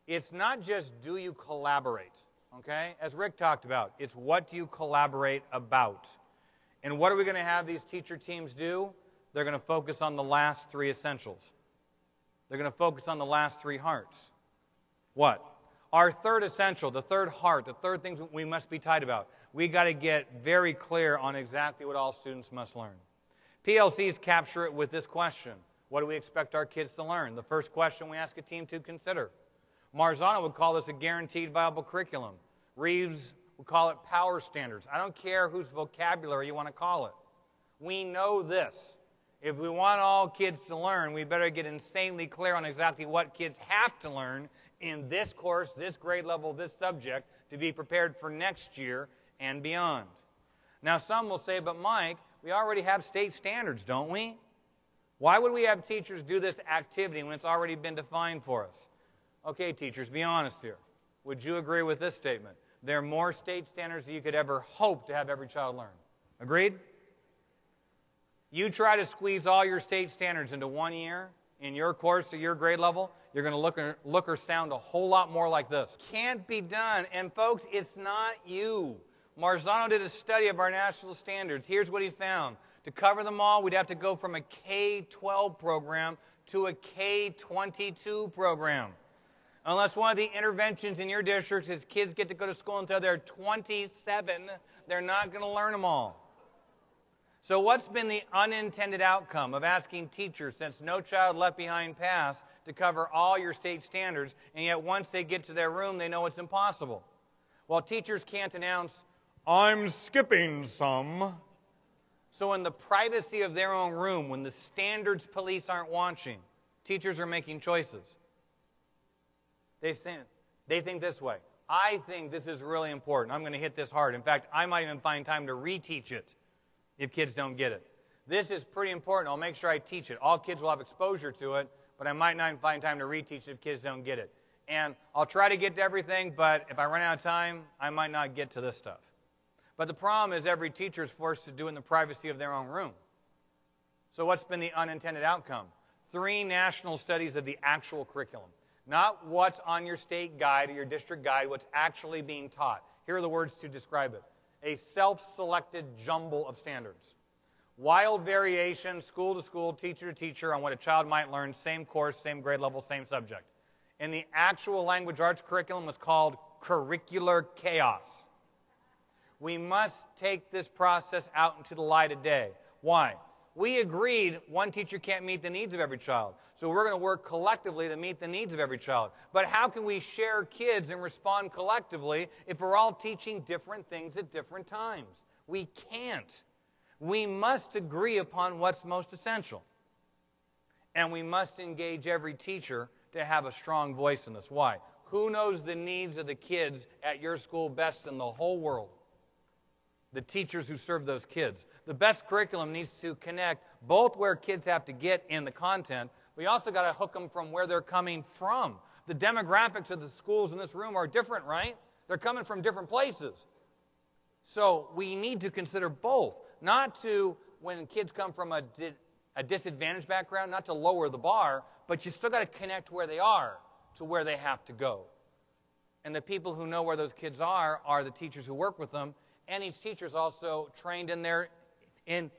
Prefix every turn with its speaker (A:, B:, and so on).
A: It's not just do you collaborate, okay? As Rick talked about, it's what do you collaborate about. And what are we going to have these teacher teams do? They're going to focus on the last three essentials. They're going to focus on the last three hearts. What? Our third essential, the third heart, the third thing we must be tight about. We got to get very clear on exactly what all students must learn. PLCs capture it with this question. What do we expect our kids to learn? The first question we ask a team to consider. Marzano would call this a guaranteed viable curriculum. Reeves would call it power standards. I don't care whose vocabulary you want to call it. We know this. If we want all kids to learn, we better get insanely clear on exactly what kids have to learn in this course, this grade level, this subject, to be prepared for next year and beyond. Now, some will say, but Mike, we already have state standards, don't we? Why would we have teachers do this activity when it's already been defined for us? Okay, teachers, be honest here. Would you agree with this statement? There are more state standards than you could ever hope to have every child learn. Agreed? You try to squeeze all your state standards into 1 year in your course at your grade level, you're going to look or sound a whole lot more like this. Can't be done. And folks, it's not you. Marzano did a study of our national standards. Here's what he found. To cover them all, we'd have to go from a K-12 program to a K-22 program. Unless one of the interventions in your districts is kids get to go to school until they're 27, they're not going to learn them all. So what's been the unintended outcome of asking teachers, since No Child Left Behind passed, to cover all your state standards, and yet once they get to their room, they know it's impossible? Well, teachers can't announce, I'm skipping some. So in the privacy of their own room, when the standards police aren't watching, teachers are making choices. They think this way. I think this is really important. I'm going to hit this hard. In fact, I might even find time to reteach it if kids don't get it. This is pretty important. I'll make sure I teach it. All kids will have exposure to it, but I might not find time to reteach it if kids don't get it. And I'll try to get to everything, but if I run out of time, I might not get to this stuff. But the problem is every teacher is forced to do it in the privacy of their own room. So what's been the unintended outcome? 3 national studies of the actual curriculum. Not what's on your state guide or your district guide, what's actually being taught. Here are the words to describe it. A self-selected jumble of standards. Wild variation, school to school, teacher to teacher, on what a child might learn, same course, same grade level, same subject. And the actual language arts curriculum was called curricular chaos. We must take this process out into the light of day. Why? We agreed one teacher can't meet the needs of every child. So we're going to work collectively to meet the needs of every child. But how can we share kids and respond collectively if we're all teaching different things at different times? We can't. We must agree upon what's most essential. And we must engage every teacher to have a strong voice in this. Why? Who knows the needs of the kids at your school best in the whole world? The teachers who serve those kids. The best curriculum needs to connect both where kids have to get in the content. We also got to hook them from where they're coming from. The demographics of the schools in this room are different, right? They're coming from different places. So we need to consider both. Not to, when kids come from a disadvantaged background, not to lower the bar, but you still got to connect where they are to where they have to go. And the people who know where those kids are the teachers who work with them. And each teacher is also trained in